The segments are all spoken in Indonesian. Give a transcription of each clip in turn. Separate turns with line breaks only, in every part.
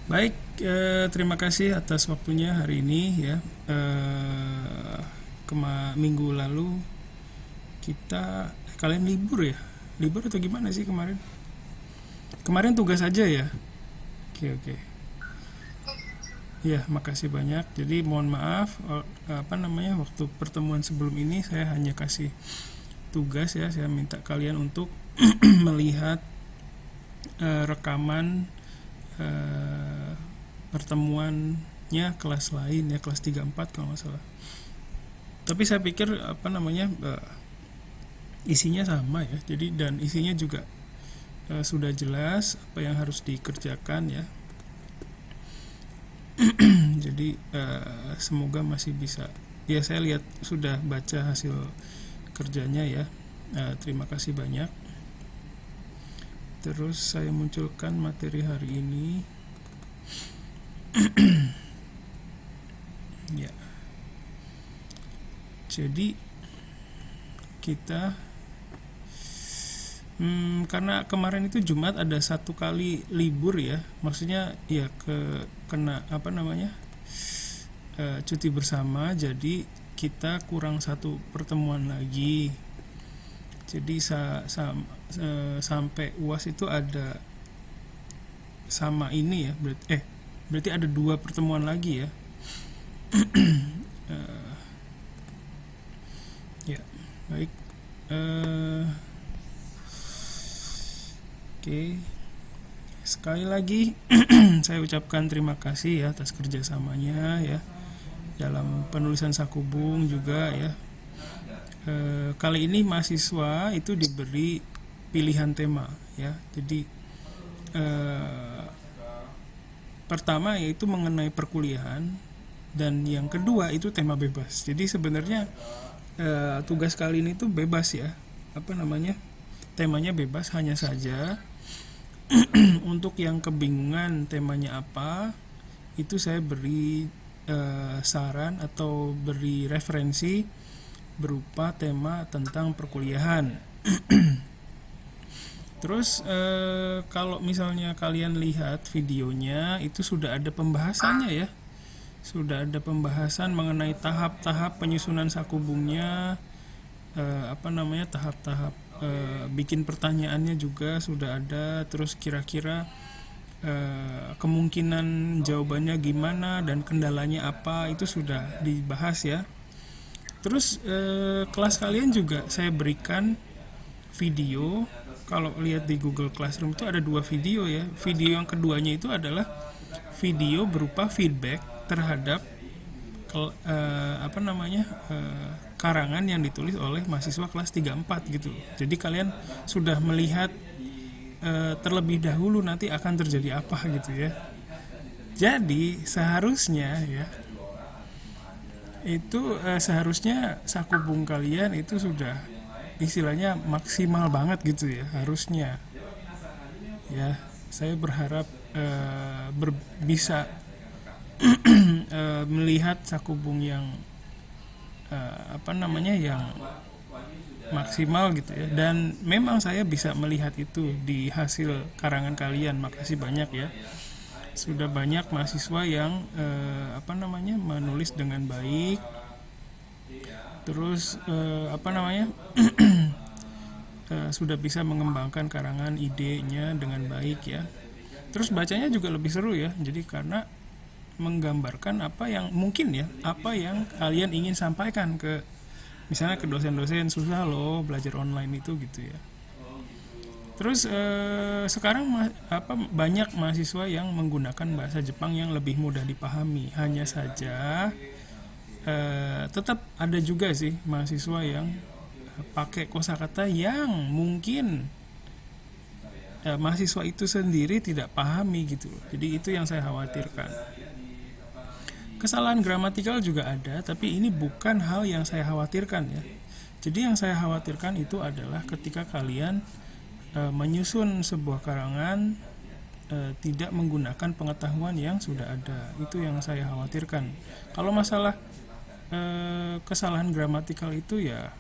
Baik, terima kasih atas waktunya hari ini ya. Minggu lalu kita kalian libur ya? Libur atau gimana sih kemarin? Kemarin tugas aja ya? Oke, oke. Ya, makasih banyak. Jadi mohon maaf waktu pertemuan sebelum ini saya hanya kasih tugas ya. Saya minta kalian untuk melihat rekaman eh, pertemuannya kelas lain ya, kelas 3-4 kalau nggak salah. Tapi saya pikir isinya sama ya. Jadi dan isinya juga sudah jelas apa yang harus dikerjakan ya. Jadi semoga masih bisa. Ya, saya lihat sudah baca hasil kerjanya ya. Terima kasih banyak. Terus saya munculkan materi hari ini. Ya. Jadi kita karena kemarin itu Jumat ada satu kali libur ya, maksudnya ya kena cuti bersama, jadi kita kurang satu pertemuan lagi. Jadi sampai UAS itu ada sama ini ya, berarti ada dua pertemuan lagi ya. Eh, ya, baik. Oke, sekali lagi saya ucapkan terima kasih ya atas kerjasamanya ya dalam penulisan Sakubung juga ya. Kali ini mahasiswa itu diberi pilihan tema ya. Jadi pertama yaitu mengenai perkuliahan, dan yang kedua itu tema bebas. Jadi sebenarnya tugas kali ini tuh bebas ya, temanya bebas, hanya saja untuk yang kebingungan temanya apa, itu saya beri saran atau beri referensi berupa tema tentang perkuliahan. Terus kalau misalnya kalian lihat videonya itu sudah ada pembahasannya ya, sudah ada pembahasan mengenai tahap-tahap penyusunan sakubungnya, tahap-tahap bikin pertanyaannya juga sudah ada. Terus kira-kira kemungkinan jawabannya gimana dan kendalanya apa itu sudah dibahas ya. Terus kelas kalian juga saya berikan video. Kalau lihat di Google Classroom itu ada dua video ya. Video yang keduanya itu adalah video berupa feedback terhadap karangan yang ditulis oleh mahasiswa kelas 3-4 gitu. Jadi kalian sudah melihat terlebih dahulu nanti akan terjadi apa gitu ya. Jadi seharusnya ya itu seharusnya sakubung kalian itu sudah istilahnya maksimal banget gitu ya, harusnya ya. Saya berharap bisa melihat sakubung yang yang maksimal gitu ya, dan memang saya bisa melihat itu di hasil karangan kalian. Makasih banyak ya, sudah banyak mahasiswa yang menulis dengan baik. Terus sudah bisa mengembangkan karangan idenya dengan baik ya. Terus bacanya juga lebih seru ya, jadi karena menggambarkan apa yang mungkin ya, apa yang kalian ingin sampaikan ke misalnya ke dosen-dosen. Susah loh belajar online itu gitu ya. Terus sekarang banyak mahasiswa yang menggunakan bahasa Jepang yang lebih mudah dipahami. Hanya saja tetap ada juga sih mahasiswa yang pakai kosakata yang mungkin mahasiswa itu sendiri tidak pahami gitu. Jadi itu yang saya khawatirkan. Kesalahan gramatikal juga ada, tapi ini bukan hal yang saya khawatirkan ya. Jadi yang saya khawatirkan itu adalah ketika kalian menyusun sebuah karangan tidak menggunakan pengetahuan yang sudah ada. Itu yang saya khawatirkan. Kalau masalah kesalahan gramatikal itu ya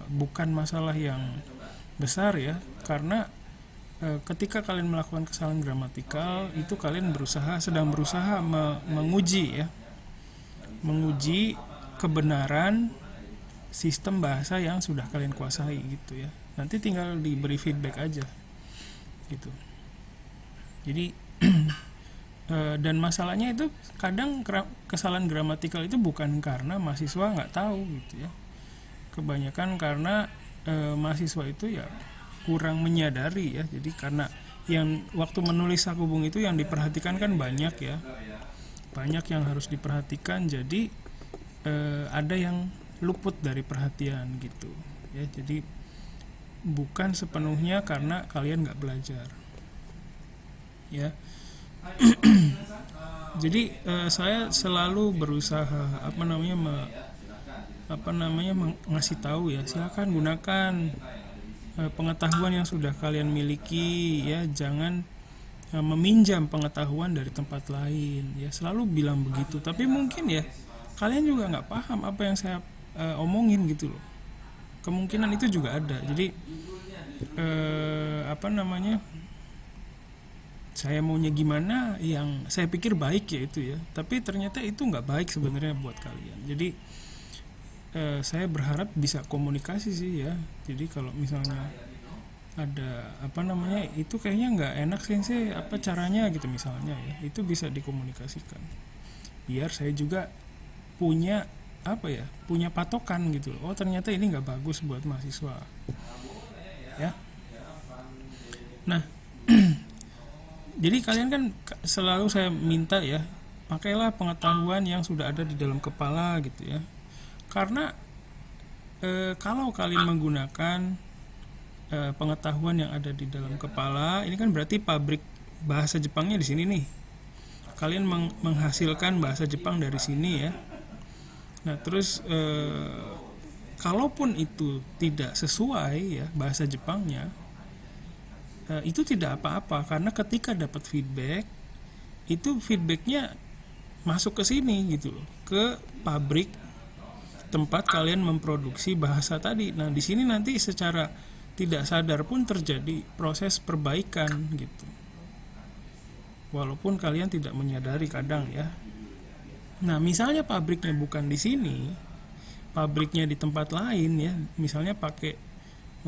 bukan masalah yang besar ya, karena ketika kalian melakukan kesalahan gramatikal itu kalian sedang berusaha menguji ya, menguji kebenaran sistem bahasa yang sudah kalian kuasai gitu ya. Nanti tinggal diberi feedback aja gitu. Jadi dan masalahnya itu kadang kesalahan gramatikal itu bukan karena mahasiswa nggak tahu gitu ya. Kebanyakan karena mahasiswa itu ya kurang menyadari ya. Jadi karena yang waktu menulis sakubung itu yang diperhatikan kan banyak ya, banyak yang harus diperhatikan, jadi ada yang luput dari perhatian gitu ya. Jadi bukan sepenuhnya karena kalian nggak belajar ya. Jadi saya selalu berusaha ngasih tahu ya, silakan gunakan pengetahuan yang sudah kalian miliki ya, jangan meminjam pengetahuan dari tempat lain ya, selalu bilang begitu. Tapi mungkin ya kalian juga nggak paham apa yang saya omongin gitu loh, kemungkinan itu juga ada. Jadi saya maunya gimana yang saya pikir baik ya itu ya, tapi ternyata itu nggak baik sebenarnya buat kalian. Jadi saya berharap bisa komunikasi sih ya. Jadi kalau misalnya ada itu kayaknya nggak enak sensei, apa caranya gitu misalnya ya, itu bisa dikomunikasikan biar saya juga punya punya patokan gitu. Oh ternyata ini nggak bagus buat mahasiswa ya. Nah jadi kalian kan selalu saya minta ya, pakailah pengetahuan yang sudah ada di dalam kepala gitu ya. Karena kalau kalian menggunakan pengetahuan yang ada di dalam kepala, ini kan berarti pabrik bahasa Jepangnya di sini nih. Kalian menghasilkan bahasa Jepang dari sini ya. Nah terus kalaupun itu tidak sesuai ya bahasa Jepangnya, itu tidak apa-apa, karena ketika dapat feedback, itu feedbacknya masuk ke sini gitu loh, ke pabrik tempat kalian memproduksi bahasa tadi. Nah di sini nanti secara tidak sadar pun terjadi proses perbaikan gitu, walaupun kalian tidak menyadari kadang ya. Nah misalnya pabriknya bukan di sini, pabriknya di tempat lain ya, misalnya pakai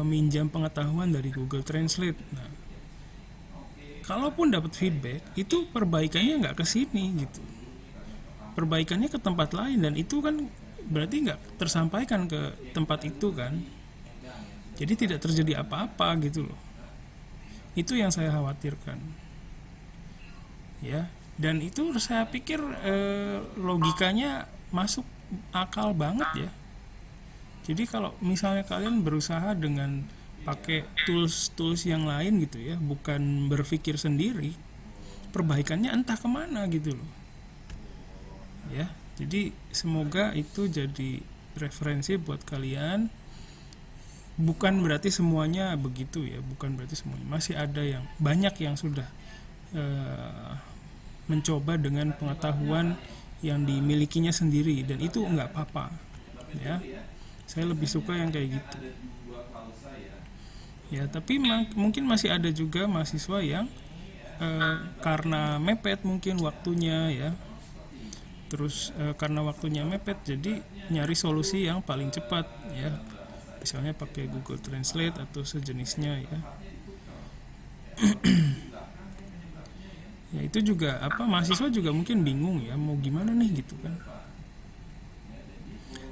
meminjam pengetahuan dari Google Translate. Nah kalaupun dapat feedback, itu perbaikannya nggak ke sini gitu, perbaikannya ke tempat lain, dan itu kan berarti nggak tersampaikan ke tempat itu kan. Jadi tidak terjadi apa-apa gitu loh. Itu yang saya khawatirkan ya. Dan itu saya pikir logikanya masuk akal banget ya. Jadi kalau misalnya kalian berusaha dengan pakai tools yang lain gitu ya, bukan berpikir sendiri, perbaikannya entah kemana gitu loh ya. Jadi semoga itu jadi referensi buat kalian. Bukan berarti semuanya begitu ya, bukan berarti semuanya. Masih ada yang banyak yang sudah mencoba dengan pengetahuan yang dimilikinya sendiri, dan itu nggak apa-apa ya. Saya lebih suka yang kayak gitu ya. Tapi mungkin masih ada juga mahasiswa yang karena mepet mungkin waktunya ya, terus karena waktunya mepet jadi nyari solusi yang paling cepat ya, misalnya pakai Google Translate atau sejenisnya ya. Ya itu juga mahasiswa juga mungkin bingung ya mau gimana nih gitu kan.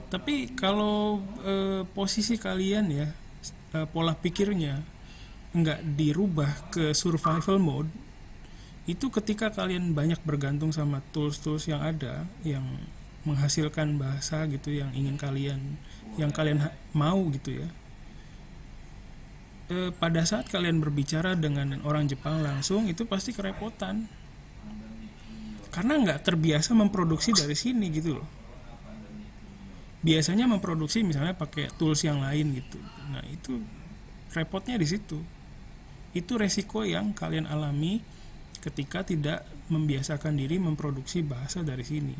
Tapi kalau posisi kalian ya, pola pikirnya nggak dirubah ke survival mode, itu ketika kalian banyak bergantung sama tools-tools yang ada yang menghasilkan bahasa gitu yang kalian mau gitu ya, pada saat kalian berbicara dengan orang Jepang langsung, itu pasti kerepotan karena nggak terbiasa memproduksi dari sini gitu loh. Biasanya memproduksi misalnya pakai tools yang lain gitu. Nah itu repotnya di situ. Itu resiko yang kalian alami ketika tidak membiasakan diri memproduksi bahasa dari sini.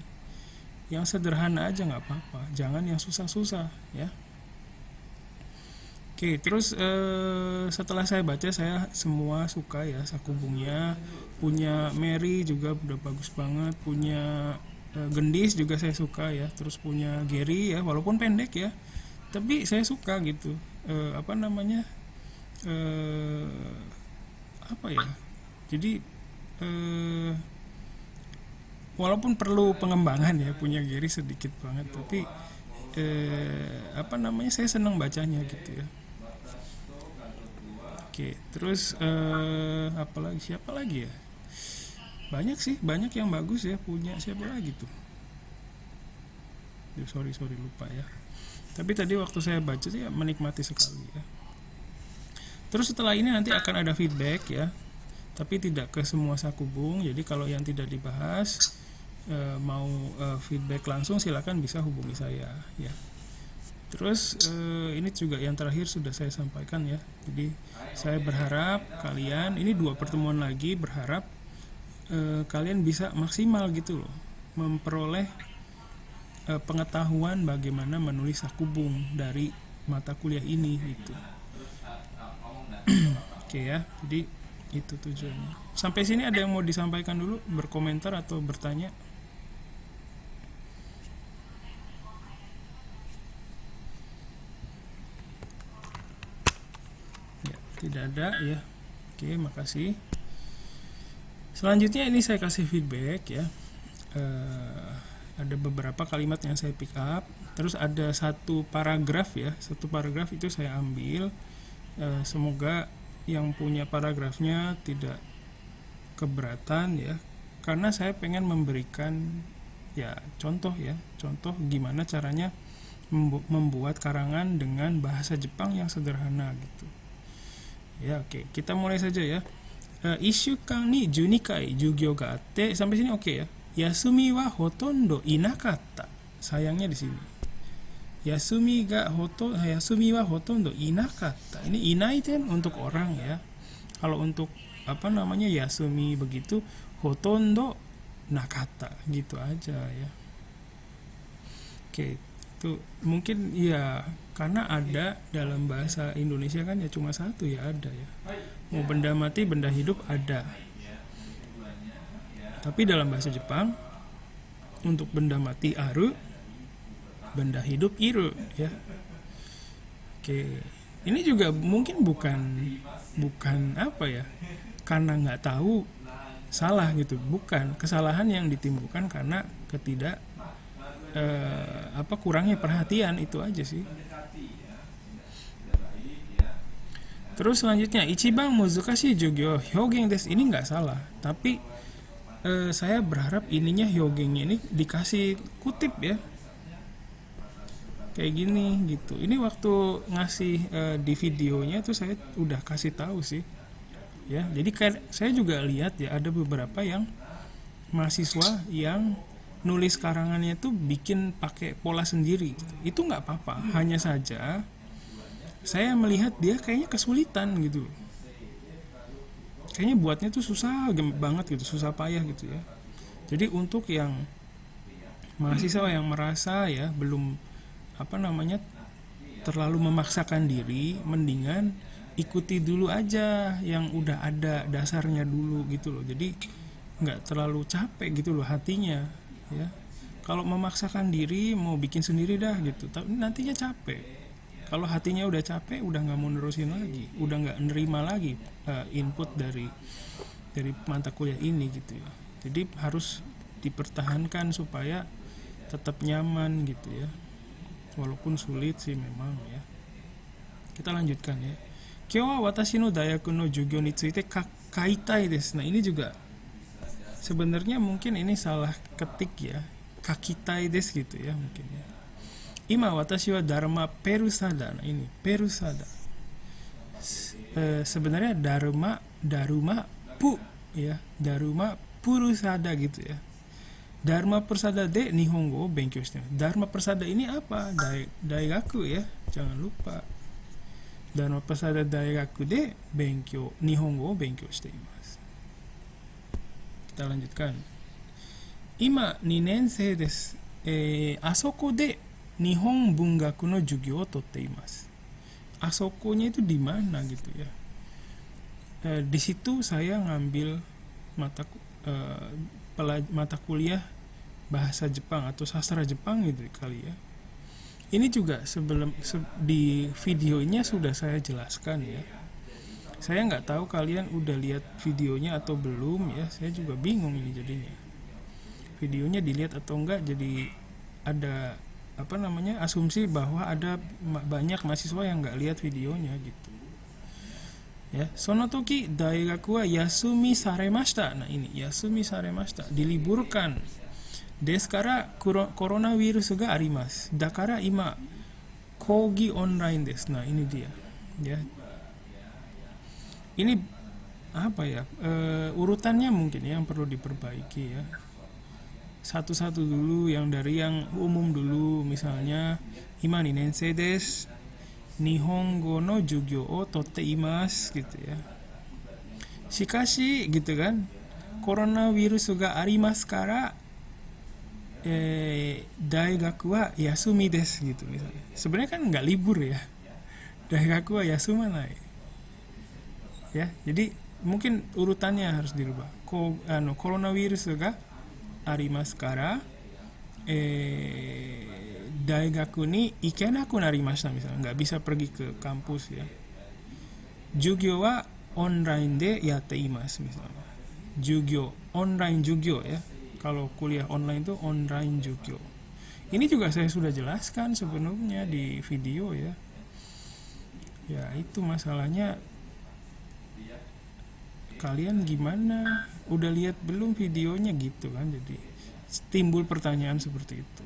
Yang sederhana aja nggak apa-apa, jangan yang susah-susah ya. Oke, terus setelah saya baca, saya semua suka ya Sakubungnya. Punya Mary juga udah bagus banget, punya Gendis juga saya suka ya. Terus punya Gary ya, walaupun pendek ya, tapi saya suka gitu. Apa namanya? eh Apa ya? Jadi eh walaupun perlu pengembangan ya, punya Gary sedikit banget, tapi apa namanya, saya senang bacanya gitu ya. Oke, terus apa lagi, siapa lagi ya, banyak sih, banyak yang bagus ya, punya siapa lagi tuh. Sorry sorry lupa ya, tapi tadi waktu saya baca sih ya, menikmati sekali ya. Terus setelah ini nanti akan ada feedback ya, tapi tidak ke semua Sakubung. Jadi kalau yang tidak dibahas mau feedback langsung, silakan bisa hubungi saya ya. Terus ini juga yang terakhir sudah saya sampaikan ya. Jadi saya berharap kalian, ini 2 pertemuan lagi, berharap kalian bisa maksimal gitu loh, memperoleh pengetahuan bagaimana menulis Sakubung dari mata kuliah ini gitu. Oke ya, jadi itu tujuannya. Sampai sini ada yang mau disampaikan dulu, berkomentar atau bertanya? Ya, tidak ada ya. Oke, makasih. Selanjutnya ini saya kasih feedback ya. Ada beberapa kalimat yang saya pick up. Terus ada satu paragraf ya, satu paragraf itu saya ambil. Semoga yang punya paragrafnya tidak keberatan ya, karena saya pengen memberikan ya contoh ya, contoh gimana caranya membuat karangan dengan bahasa Jepang yang sederhana gitu ya. Oke, kita mulai saja ya. Ishukan ni 12 kai jugyo ga atte, sampai sini oke ya. Yasumi wa hotondo inakatta, sayangnya di sini Yasumi wa hotondo inakatta. Ini inai kan untuk orang ya. Kalau untuk apa namanya Yasumi begitu, hotondo nakata gitu aja ya. Oke, itu mungkin ya karena ada dalam bahasa Indonesia kan ya cuma satu ya, ada ya. Mau benda mati benda hidup ada. Tapi dalam bahasa Jepang untuk benda mati aru, benda hidup iru ya. Oke, ini juga mungkin bukan apa ya, karena nggak tahu salah gitu, bukan kesalahan yang ditimbulkan karena kurangnya perhatian, itu aja sih. Terus selanjutnya ichiban muzukashi jugyo hyougen desu, ini nggak salah, tapi saya berharap ininya hyougennya ini dikasih kutip ya, kayak gini gitu. Ini waktu ngasih di videonya tuh saya udah kasih tahu sih ya. Jadi kayak saya juga lihat ya, ada beberapa yang mahasiswa yang nulis karangannya tuh bikin pakai pola sendiri gitu. Itu nggak apa-apa, hanya saja saya melihat dia kayaknya kesulitan gitu, kayaknya buatnya tuh susah banget gitu, susah payah gitu ya. Jadi untuk yang mahasiswa yang merasa ya belum apa namanya terlalu memaksakan diri, mendingan ikuti dulu aja yang udah ada dasarnya dulu gitu loh. Jadi nggak terlalu capek gitu loh hatinya ya. Kalau memaksakan diri mau bikin sendiri dah gitu, tapi nantinya capek. Kalau hatinya udah capek, udah nggak mau nerusin lagi, udah nggak nerima lagi input dari mata kuliah ini gitu ya. Jadi harus dipertahankan supaya tetap nyaman gitu ya, walaupun sulit sih memang ya. Kita lanjutkan ya. Kyou wa watashi no daigaku no jugyo ni tsuite kaitai desu. Nah ini juga sebenarnya mungkin ini salah ketik ya, kakitai desu gitu ya mungkin ya. Ima watashi wa dharma perusada. Nah ini perusada sebenarnya daruma pu ya, daruma purusada gitu ya. Dharma persada de nihongo benkyou shite. Dharma persada ini apa? Daigaku ya, jangan lupa. Dharma persada daigaku de benkyou nihongo benkyou shite imasu. Kita lanjutkan. Ima 2年生です。あそこで日本文学の授業をとっています。Asokonya itu di mana gitu ya. Di situ saya ngambil mata mata kuliah bahasa Jepang atau sastra Jepang gitu kali ya. Ini juga di videonya sudah saya jelaskan ya. Saya nggak tahu kalian udah lihat videonya atau belum ya. Saya juga bingung ini jadinya. Videonya dilihat atau enggak, jadi ada asumsi bahwa ada banyak mahasiswa yang nggak lihat videonya gitu. Ya, sono toki daigaku wa yasumi saremashita. Nah ini yasumi saremashita, diliburkan. Desu kara coronavirus ga arimasu. Dakara ima kogi online desu. Nah ini dia. Ya. Ini apa ya? Urutannya mungkin yang perlu diperbaiki ya. Satu-satu dulu, yang dari yang umum dulu, misalnya ima ni nensei desu. Nihongo no jugyo o totte imasu gitu ya. Shikashi gitu kan. Coronavirus ga arimasu kara daigaku wa yasumi desu gitu misalnya. Sebenarnya kan nggak libur ya. Daigaku wa yasumanai. Ya, jadi mungkin urutannya harus dirubah. Coronavirus ga arimasu kara daigaku ni ikenaku narimashita misalnya, nggak bisa pergi ke kampus ya. Jugyo wa online de yatte imasu misalnya. Jugyo, online jugyo ya. Kalau kuliah online itu online jugyo. Ini juga saya sudah jelaskan sebelumnya di video ya. Ya itu masalahnya. Kalian gimana? Udah lihat belum videonya gitu kan? Jadi timbul pertanyaan seperti itu.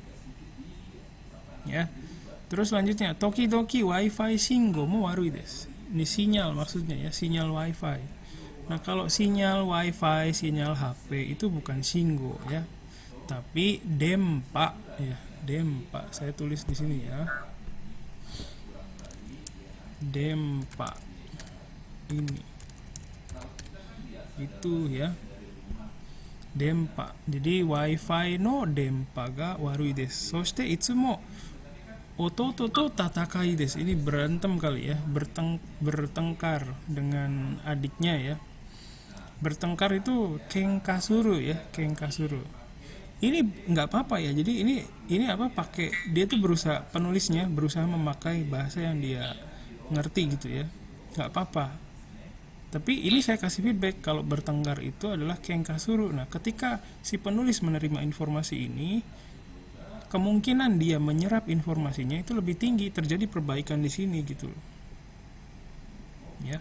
Ya. Terus selanjutnya, toki-toki wifi shingo mo warui desu. Ini sinyal maksudnya ya, sinyal wifi. Nah kalau sinyal wifi, sinyal HP itu bukan shingo ya, tapi dempa ya, dempa. Saya tulis di sini ya, dempa. Ini itu ya, dempa. Jadi wifi no dempa ga warui desu. Soshite itsumo ototo to tatakai desu. Ini berantem kali ya, bertengkar dengan adiknya ya. Bertengkar itu kenkasuru ya, kenkasuru. Ini nggak apa-apa ya. Jadi ini pakai, dia tuh penulisnya berusaha memakai bahasa yang dia ngerti gitu ya. Nggak apa-apa. Tapi ini saya kasih feedback, kalau bertengkar itu adalah kenkasuru. Nah, ketika si penulis menerima informasi ini, kemungkinan dia menyerap informasinya itu lebih tinggi, terjadi perbaikan di sini gitu. Ya.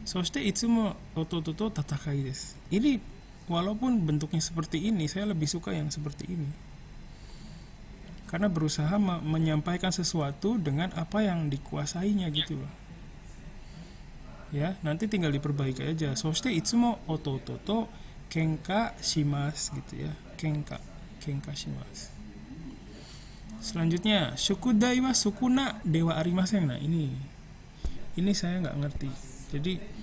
Soshite itsumo ototo to tatakai desu. Ini walaupun bentuknya seperti ini, saya lebih suka yang seperti ini. Karena berusaha menyampaikan sesuatu dengan apa yang dikuasainya gitu loh. Ya, nanti tinggal diperbaiki aja. Soshite itsumo ototo to kenka shimasu gitu ya. Kenka shimasu. Selanjutnya, shukudai wa sukuna dewa arimasen. Nah, ini saya nggak ngerti. Jadi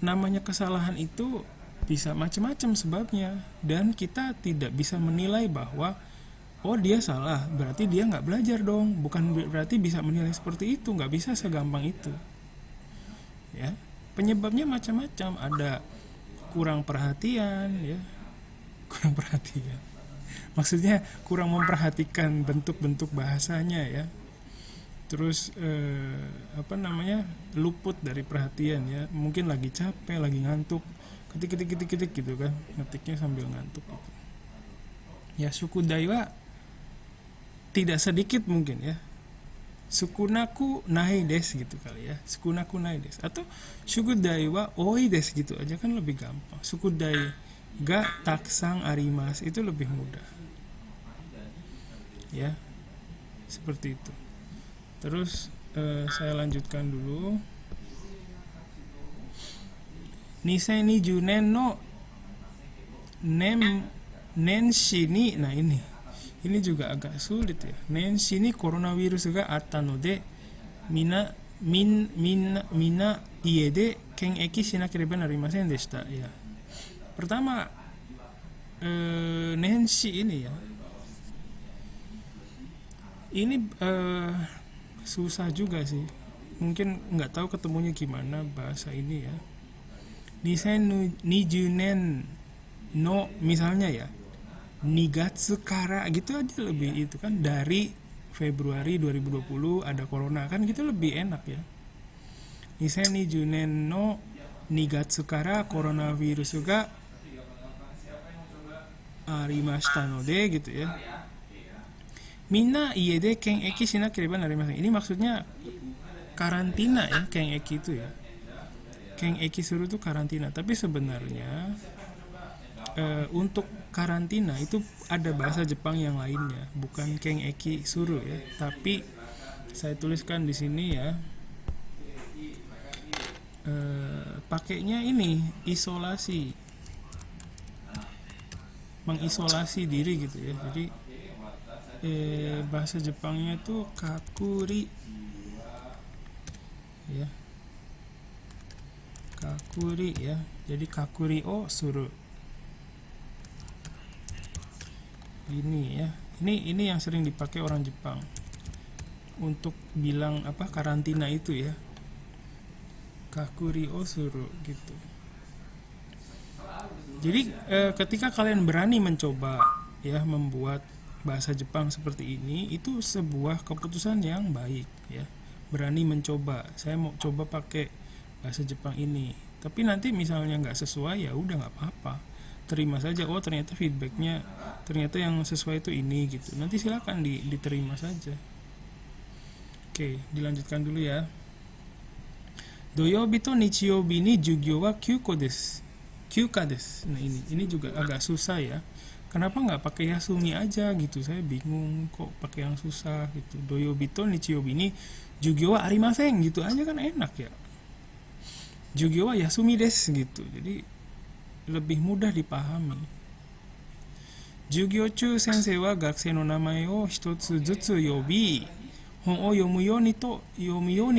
namanya kesalahan itu bisa macam-macam sebabnya, dan kita tidak bisa menilai bahwa oh dia salah berarti dia nggak belajar dong. Bukan berarti bisa menilai seperti itu, nggak bisa segampang itu ya. Penyebabnya macam-macam, ada kurang perhatian ya, kurang perhatian maksudnya kurang memperhatikan bentuk-bentuk bahasanya ya. Terus luput dari perhatian ya, mungkin lagi capek, lagi ngantuk, ketik gitu kan, ngetiknya sambil ngantuk gitu. Ya, shukudai wa tidak sedikit mungkin ya, sukunaku nai desu gitu kali ya, sukunaku nai desu, atau shukudai wa oi desu gitu aja kan lebih gampang. Shukudai ga takusang arimasu itu lebih mudah ya, seperti itu. Terus saya lanjutkan dulu. Nisei nen no nenshi ni. Nah ini juga agak sulit ya. Nenshi ni coronavirus ga atta no de mina ie de keneki shinakereba narimasen deshita ya. Pertama, nenshi ini ya. Ini susah juga sih. mungkin nggak tahu ketemunya gimana bahasa ini ya. 2020nen no misalnya ya, nigatsu kara gitu aja lebih itu kan, dari Februari 2020 ada corona kan gitu lebih enak ya. 2020nen no nigatsu kara coronavirus ga arimashita node gitu ya. Minna iie de keneki shinakereba narimasen. Ini maksudnya karantina ya, keneki itu ya. Keneki suru itu karantina, tapi sebenarnya untuk karantina itu ada bahasa Jepang yang lainnya, bukan keneki suru ya. Tapi saya tuliskan di sini ya. Pakainya ini isolasi, mengisolasi diri gitu ya. Jadi bahasa Jepangnya itu kakuri ya, kakuri ya. Jadi kakuri o suru ini ya. Ini yang sering dipakai orang Jepang untuk bilang apa, karantina itu ya, kakuri o suru gitu. Jadi ketika kalian berani mencoba ya membuat bahasa Jepang seperti ini, itu sebuah keputusan yang baik ya. Berani mencoba, saya mau coba pakai bahasa Jepang ini, tapi nanti misalnya nggak sesuai ya udah nggak apa-apa, terima saja. Oh ternyata feedbacknya, ternyata yang sesuai itu ini gitu, nanti silakan diterima saja. Oke, dilanjutkan dulu ya. Doyobi to nichiyobi ni jugyo wa kyuko desu. Kyuka desu. Nah ini juga agak susah ya. Kenapa nggak pakai yasumi aja gitu? Saya bingung kok pakai yang susah gitu. Doyobi to nichiyobi ni jugyo wa arimasen gitu aja kan enak ya. Jugyo wa yasumi desu gitu. Jadi lebih mudah dipahami. Jugyo chu sensei wa gakusei no namae o hitotsu jutsu yobi hon o yomu yoni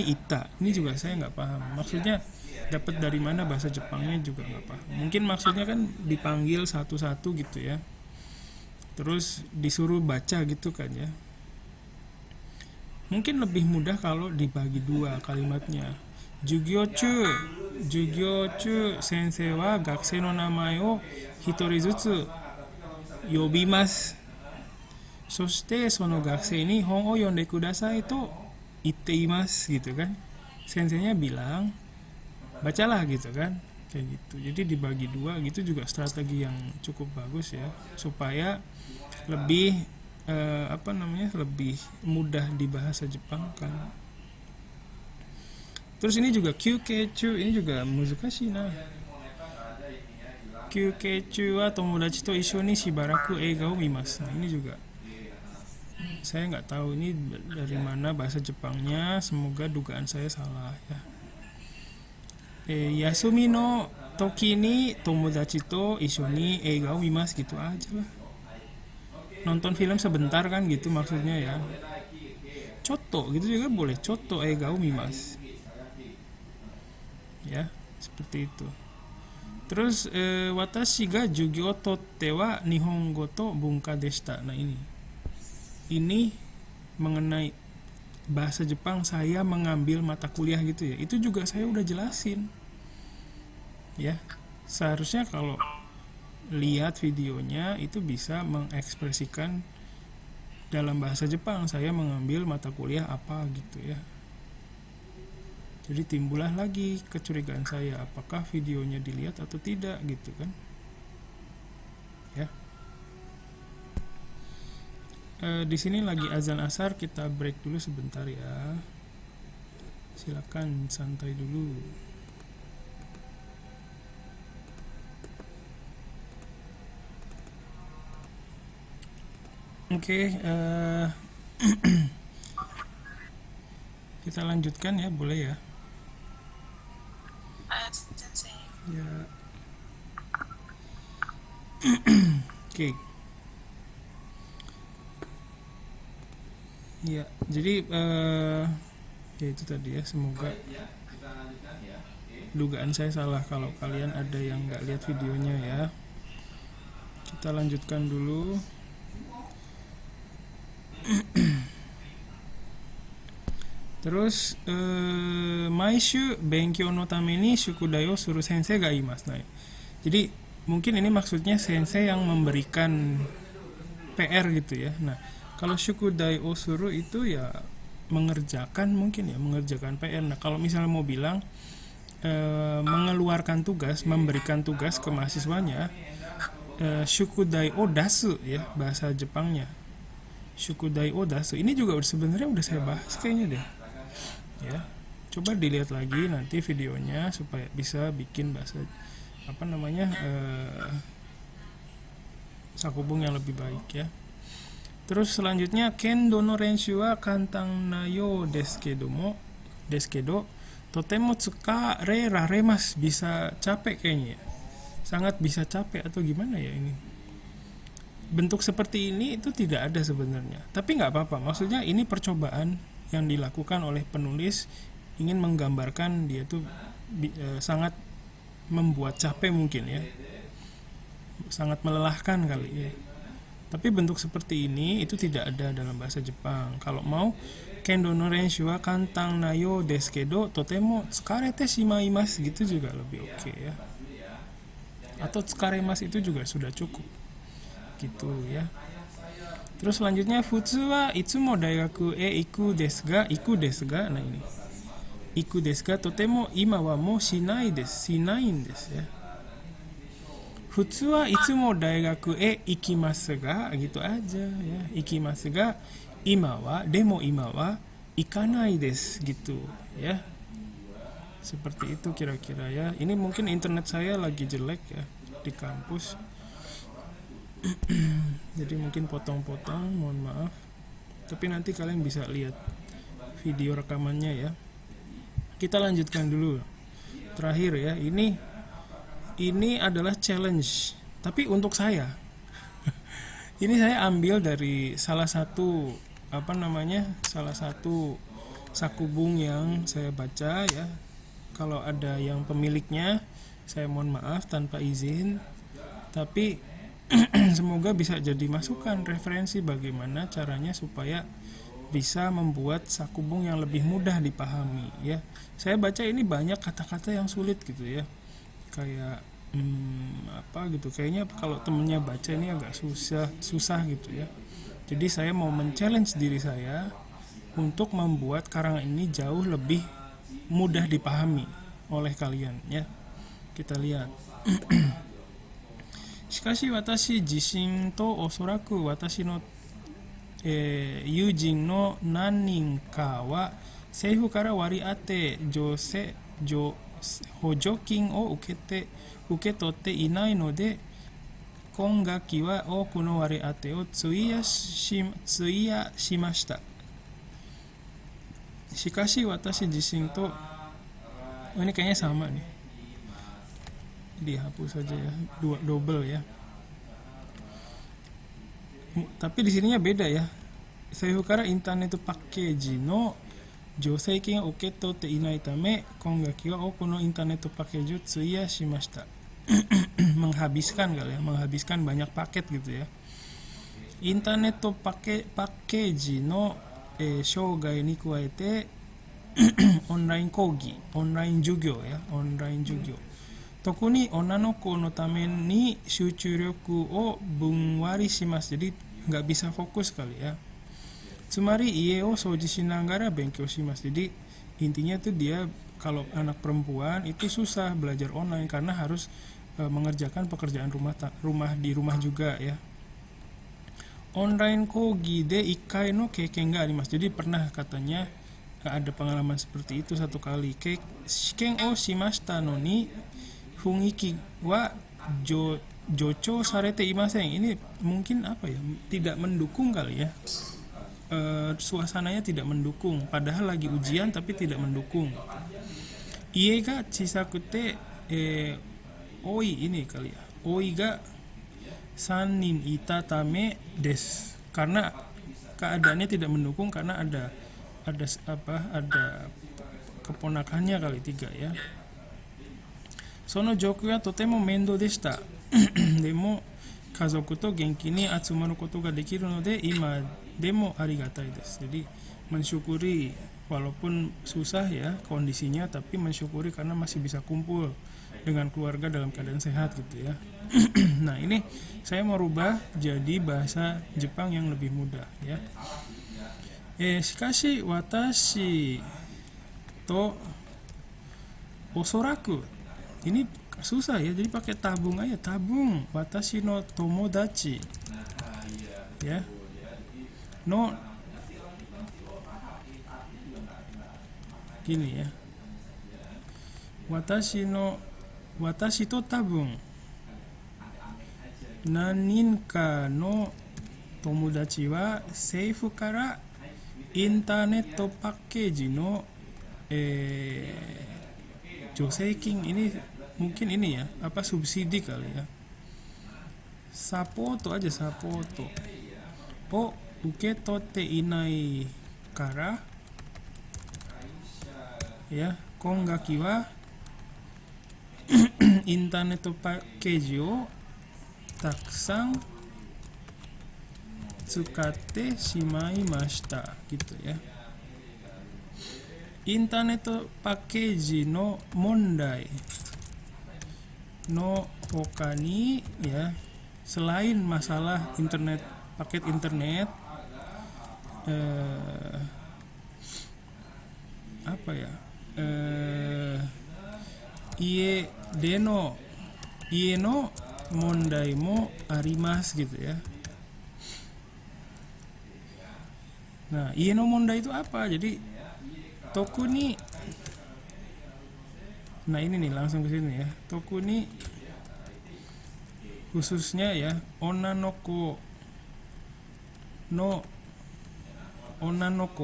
itta. Ini juga saya nggak paham. Maksudnya dapat dari mana bahasa Jepangnya juga nggak paham. Mungkin maksudnya kan dipanggil satu-satu gitu ya. Terus disuruh baca gitu kan ya. Mungkin lebih mudah kalau dibagi dua kalimatnya. Jugyo chu sensei wa gakusei no namae o hitori zutsu yobimasu. Soshite sono gakusei ni hon o yonde kudasai to itteimasu gitu kan. Senseinya bilang bacalah gitu kan, kayak gitu. Jadi dibagi dua gitu juga strategi yang cukup bagus ya, supaya lebih lebih mudah di bahasa Jepang kan. Terus ini juga kyukechu, ini juga muzukashi na. Kyukechu wa tomodachi to issho ni shibaraku eiga o mimasu. Nah, ini juga saya nggak tahu ini dari mana bahasa Jepangnya, semoga dugaan saya salah ya. Yasumi no toki ni tomodachi to issho ni eiga o mimasu gitu aja lah. Nonton film sebentar kan gitu maksudnya ya. Choto gitu juga boleh, choto eiga o mimasu. Ya, seperti itu. Terus watashi ga jugyo totte wa nihongo to bunka deshita. Nah ini mengenai bahasa Jepang, saya mengambil mata kuliah gitu ya. Itu juga saya udah jelasin. Ya, seharusnya kalau lihat videonya itu bisa mengekspresikan dalam bahasa Jepang saya mengambil mata kuliah apa gitu ya. Jadi timbullah lagi kecurigaan saya, apakah videonya dilihat atau tidak gitu kan ya. Di sini lagi azan asar, kita break dulu sebentar ya. Silakan santai dulu. Oke, kita lanjutkan ya, boleh ya? Ya. Oke. Ya, jadi ya itu tadi ya, semoga dugaan saya salah kalau kalian ada yang nggak lihat videonya ya. Kita lanjutkan dulu. Terus maishu benkyou no tame ni shukudai o suru sensei ga imasu. Nah, jadi mungkin ini maksudnya sensei yang memberikan PR gitu ya. Nah, kalau shukudai o suru itu ya mengerjakan, mungkin ya mengerjakan PR. Nah, kalau misalnya mau bilang mengeluarkan tugas, memberikan tugas ke mahasiswanya, shukudai o dasu ya bahasa Jepangnya. Shukudai o dasu ini juga sebenarnya udah saya bahas kayaknya deh. Ya. Coba dilihat lagi nanti videonya supaya bisa bikin bahasa sakubung yang lebih baik ya. Terus selanjutnya kendo no renshu wa kantang na yo deskedo totemo tsukare raremas, bisa capek kayaknya ya. Sangat bisa capek atau gimana ya ini. Bentuk seperti ini itu tidak ada sebenarnya. Tapi nggak apa-apa. Maksudnya ini percobaan yang dilakukan oleh penulis ingin menggambarkan dia tuh sangat membuat capek mungkin ya. Sangat melelahkan kali ya. Tapi bentuk seperti ini itu tidak ada dalam bahasa Jepang. Kalau mau kendo no renshu wa kantang na yo deskedo totemo tsukarete shimaimasu gitu juga lebih oke ya. Atau tsukaremas itu juga sudah cukup. Gitu ya. Terus selanjutnya futsu wa itsumo daigaku iku desu ga. Nah ini. Iku desu ga totemo ima wa mo shinain desu ya. Futsu wa itsumo daigaku ikimasu ga, gitu aja ya. Ikimasu ga ima wa ikanai desu gitu ya. Seperti itu kira-kira ya. Ini mungkin internet saya lagi jelek ya di kampus. Jadi mungkin potong-potong, mohon maaf. Tapi nanti kalian bisa lihat video rekamannya ya. Kita lanjutkan dulu. Terakhir ya, ini adalah challenge. Tapi untuk saya, ini saya ambil dari salah satu sakubung yang saya baca ya. Kalau ada yang pemiliknya, saya mohon maaf tanpa izin. Tapi semoga bisa jadi masukan, referensi bagaimana caranya supaya bisa membuat sakubung yang lebih mudah dipahami ya. Saya baca ini banyak kata-kata yang sulit gitu ya. Kayak gitu. Kayaknya kalau temennya baca ini agak susah gitu ya. Jadi saya mau men-challenge diri saya untuk membuat karangan ini jauh lebih mudah dipahami oleh kalian ya. Kita lihat. Shikashi watashi jishin to osoraku watashi no yujin no nannin ka wa seifu kara wariate hojokin o uketotte inai node kongaki wa oku no wariate o tsuiya shimashita. Shikashi watashi jishin to, ini kayaknya sama nih, dihapus saja ya, double ya. Tapi di sininya beda ya. Seifu kara internet package no joseikin ga uketotte inai tame kongaki wa oku no internet package o tsuiya shimashita. Menghabiskan banyak paket gitu ya. Internet package no shougai ni kuaete online kogi, online jugyo ya, online jugyo. Tokuni onanoko no tame ni shuchuryoku o bunwari shimasu. Jadi nggak bisa fokus kali ya. Tsumari ie o souji shinagara benkyou shimasu. Jadi intinya tuh dia kalau anak perempuan itu susah belajar online karena harus mengerjakan pekerjaan rumah juga ya. Online kogi de ikai no keiken ga arimasu. Jadi pernah katanya ada pengalaman seperti itu satu kali. Shiken o shimashita no ni fungiki wa jocho sarete imasen. Ini mungkin tidak mendukung kali ya. Suasananya tidak mendukung. Padahal lagi ujian tapi tidak mendukung. Ie ga chisakute oi ini kali ya. Oi ga sanin ita tame des. Karena keadaannya tidak mendukung karena ada keponakannya kali 3 ya. Sono joku wa totemo mendou deshita. Demo kazoku to genki ni atsumaru koto ga dekiru node ima demo arigatai desu. Jadi mensyukuri walaupun susah ya kondisinya, tapi mensyukuri karena masih bisa kumpul dengan keluarga dalam keadaan sehat gitu ya. Nah ini saya mau rubah jadi bahasa Jepang yang lebih mudah ya. Shikashi watashi to osoraku, ini susah ya, jadi pakai tabung aja, tabung watashi no tomodachi ya, no gini ya, watashi to tabung naninka no tomodachi wa seifu kara internet package no joseikin, ini mungkin ini ya, apa subsidi kali ya, sapoto aja, sapoto o uketotte inai kara ya, kongaki wa internet package o takusan tsukatte shimaimashita gitu ya. Internet package no mondai no hoka ni ya, selain masalah internet, paket internet apa ya, ie no mondai mo arimasu gitu ya. Nah, ie no mondai itu apa? Jadi toku ni, nah ini nih langsung ke sini ya. Toku ni khususnya ya, onanoko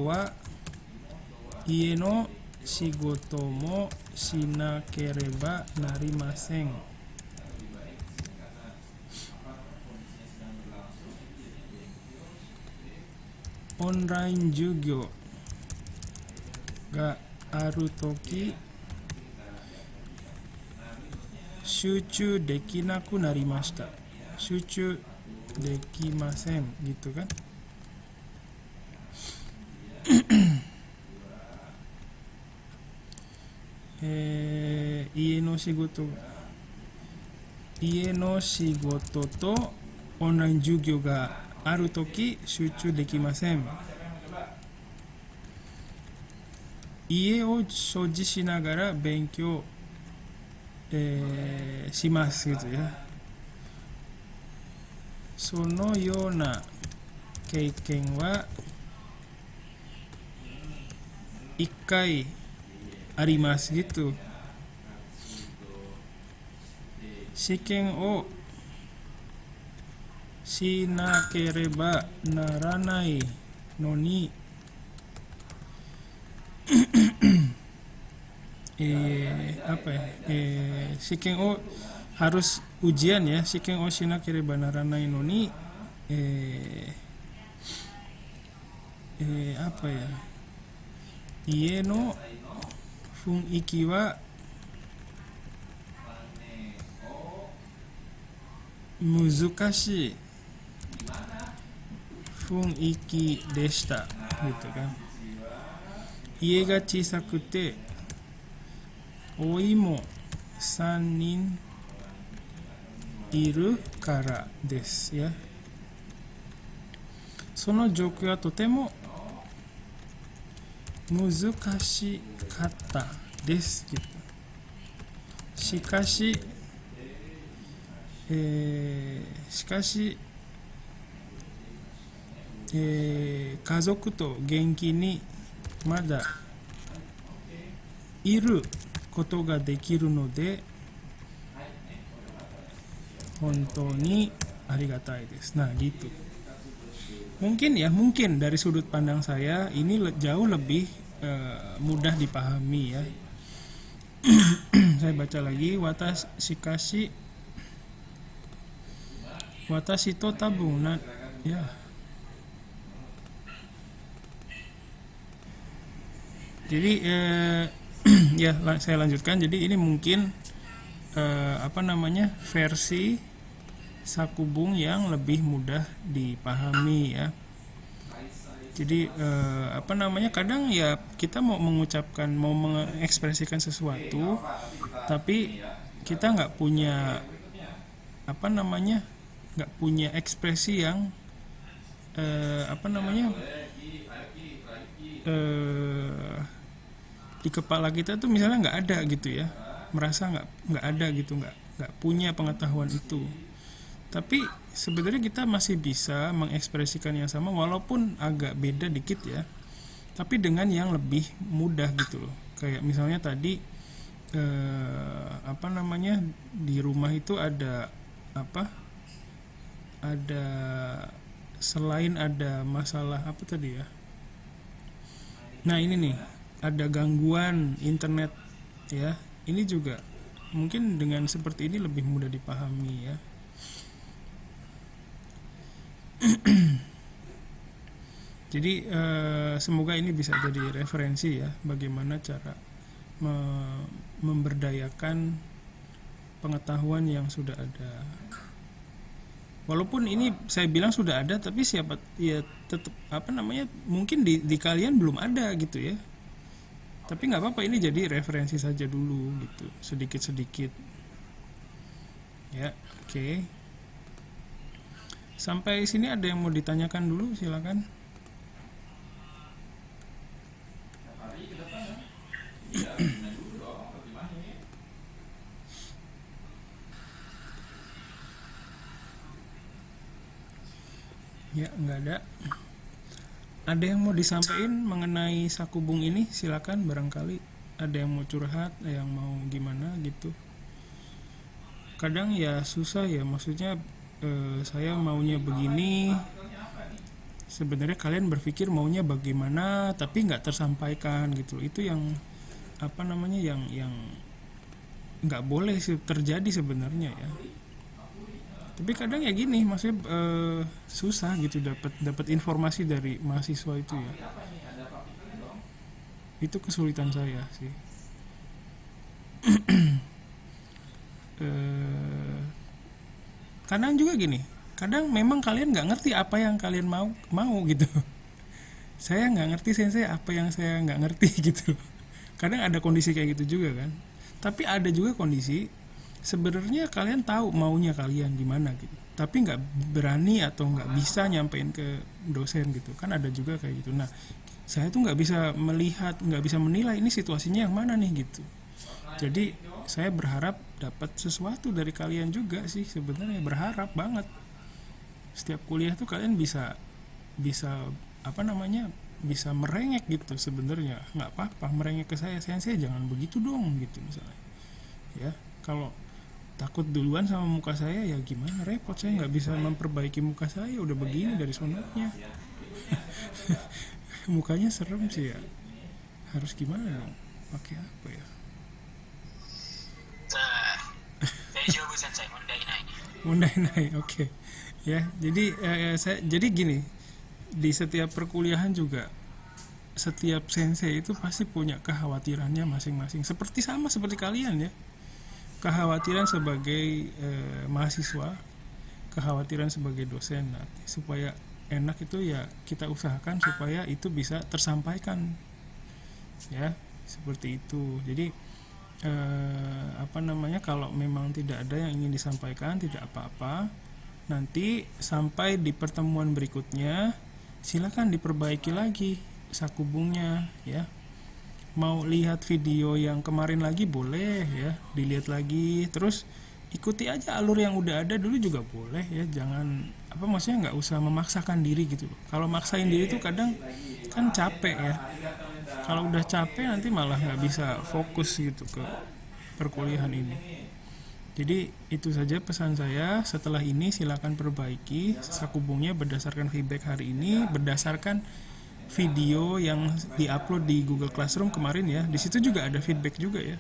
wa ie no shigoto mo shinakereba narimasen. Online jugyo ga aru toki syuchu dekinaku narimashita, syuchu dekimasen gitu kan. Ie no shigoto to online jugyo ga aru toki syuchu dekimasen. Ie o shoji shinagara benkyou shimasu gitu ya. Sono yona keiken wa ikkai arimasu gitu. Shiken o shinakereba naranai no ni apa ya, shiken o harus ujian ya, shiken o shinakereba naranai no ni apa ya, ie no funiki wa muzukashii funiki deshita gitu kan. Ie ga chisakute oi mo 3 人 iru kara desu ya. Sono joku wa totemo muzukashikatta desu gitu. Shikashi kazoku to genki ni mada iru koto ga dekiru no de hontou ni arigatai desu. Nah gitu. Mungkin dari sudut pandang saya ini jauh lebih mudah dipahami ya. Saya baca lagi, watashi to tabung ya. Jadi ya saya lanjutkan. Jadi ini mungkin versi sakubung yang lebih mudah dipahami ya. Jadi apa namanya, kadang ya kita mau mengucapkan, mau mengekspresikan sesuatu, tapi kita nggak punya apa namanya, nggak punya ekspresi yang apa namanya, eh, di kepala kita tuh misalnya nggak ada gitu ya, merasa nggak ada gitu, nggak punya pengetahuan itu, tapi sebenarnya kita masih bisa mengekspresikan yang sama walaupun agak beda dikit ya, tapi dengan yang lebih mudah gitu loh. Kayak misalnya tadi apa namanya, di rumah itu ada apa, ada, selain ada masalah apa tadi ya, nah ini nih, ada gangguan internet ya, ini juga mungkin dengan seperti ini lebih mudah dipahami ya. Jadi semoga ini bisa jadi referensi ya, bagaimana cara memberdayakan pengetahuan yang sudah ada. Walaupun ini saya bilang sudah ada, tapi siapa ya, tetap apa namanya, mungkin di kalian belum ada gitu ya. Tapi nggak apa-apa, ini jadi referensi saja dulu gitu, sedikit-sedikit. Ya, oke. Sampai sini ada yang mau ditanyakan dulu, silakan. Ya, nggak ada. Ada yang mau disampaikan mengenai Sakubung ini, silakan, barangkali ada yang mau curhat, ada yang mau gimana gitu. Kadang ya susah ya, maksudnya saya maunya begini, sebenarnya kalian berpikir maunya bagaimana, tapi nggak tersampaikan gitu. Itu yang apa namanya, yang nggak boleh terjadi sebenarnya ya. Tapi kadang ya gini, maksudnya susah gitu dapat informasi dari mahasiswa itu ya. Itu kesulitan saya sih. eh, Kadang juga gini, kadang memang kalian nggak ngerti apa yang kalian mau gitu. Saya nggak ngerti sensei apa yang saya nggak ngerti gitu. Kadang ada kondisi kayak gitu juga kan. Tapi ada juga kondisi sebenarnya kalian tahu maunya kalian gimana gitu, tapi nggak berani atau nggak bisa nyampein ke dosen gitu kan, ada juga kayak gitu. Nah, saya tuh nggak bisa melihat, nggak bisa menilai ini situasinya yang mana nih gitu. Jadi saya berharap dapat sesuatu dari kalian juga sih, sebenarnya berharap banget setiap kuliah tuh kalian bisa bisa apa namanya, bisa merengek gitu. Sebenarnya nggak apa-apa merengek ke saya jangan begitu dong gitu misalnya ya. Kalau takut duluan sama muka saya ya gimana, repot, saya nggak bisa memperbaiki muka saya, udah begini dari sononya. Mukanya serem sih ya, harus gimana dong, pakai apa ya.
大丈夫先生、問題ない。
Mundai naik, oke. Ya, jadi gini, di setiap perkuliahan juga setiap sensei itu pasti punya kekhawatirannya masing-masing, seperti kalian ya. Kekhawatiran sebagai mahasiswa, kekhawatiran sebagai dosen. Nah, supaya enak itu ya kita usahakan supaya itu bisa tersampaikan ya, seperti itu. Jadi apa namanya, kalau memang tidak ada yang ingin disampaikan tidak apa-apa, nanti sampai di pertemuan berikutnya silakan diperbaiki lagi Sakubungnya ya. Mau lihat video yang kemarin lagi boleh ya, dilihat lagi, terus ikuti aja alur yang udah ada dulu juga boleh ya. Jangan apa, maksudnya nggak usah memaksakan diri gitu. Kalau maksain diri itu kadang kan capek ya. Kalau udah capek nanti malah nggak bisa fokus gitu ke perkuliahan ini. Jadi itu saja pesan saya. Setelah ini silakan perbaiki Sakubungnya berdasarkan feedback hari ini, berdasarkan video yang diupload di Google Classroom kemarin ya. Di situ juga ada feedback juga ya.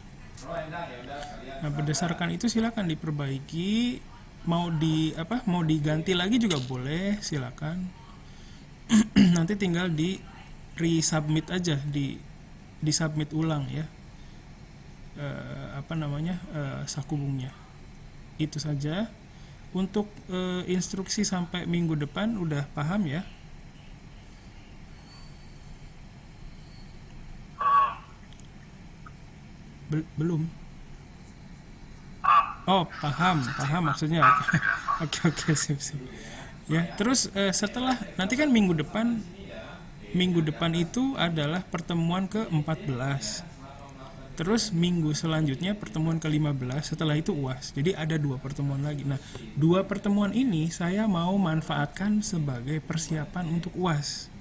Nah, berdasarkan itu silakan diperbaiki. Mau diganti lagi juga boleh, silakan. Nanti tinggal di resubmit aja, di submit ulang ya. Sakubungnya. Itu saja. Untuk instruksi sampai minggu depan udah paham ya? Belum. Oh, paham maksudnya. Oke, sip. Ya, terus setelah nanti kan minggu depan itu adalah pertemuan ke-14. Terus minggu selanjutnya pertemuan ke-15, setelah itu UAS. Jadi ada 2 pertemuan lagi. Nah, 2 pertemuan ini saya mau manfaatkan sebagai persiapan untuk UAS.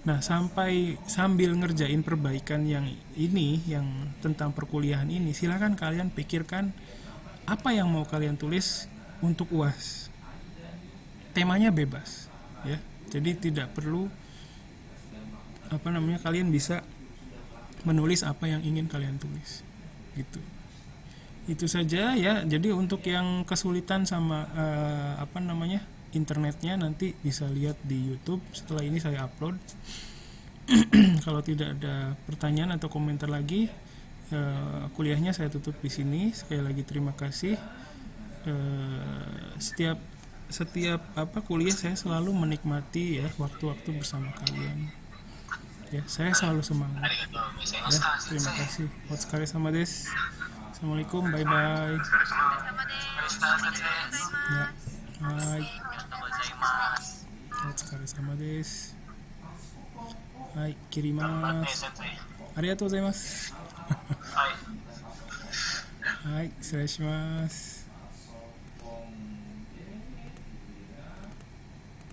Nah, sambil ngerjain perbaikan yang ini, yang tentang perkuliahan ini, silakan kalian pikirkan apa yang mau kalian tulis untuk UAS. Temanya bebas, ya. Jadi tidak perlu kalian bisa menulis apa yang ingin kalian tulis, gitu. Itu saja ya. Jadi untuk yang kesulitan sama internetnya, nanti bisa lihat di YouTube setelah ini saya upload. Kalau tidak ada pertanyaan atau komentar lagi, kuliahnya saya tutup di sini. Sekali lagi terima kasih. Setiap kuliah saya selalu menikmati ya waktu-waktu bersama kalian. Ya, saya selalu semangat.
ありがとうございま
Ya,
した。
terima kasih. Otskare sama des. Assalamualaikum, bye bye.
お疲れ様です。
Ya, hai.
ありがとうございます。
Otskare sama des. Hai,
頑張って
kirimasu.
先生。
Arigatou gozaimasu.
はい。
はい、失礼します。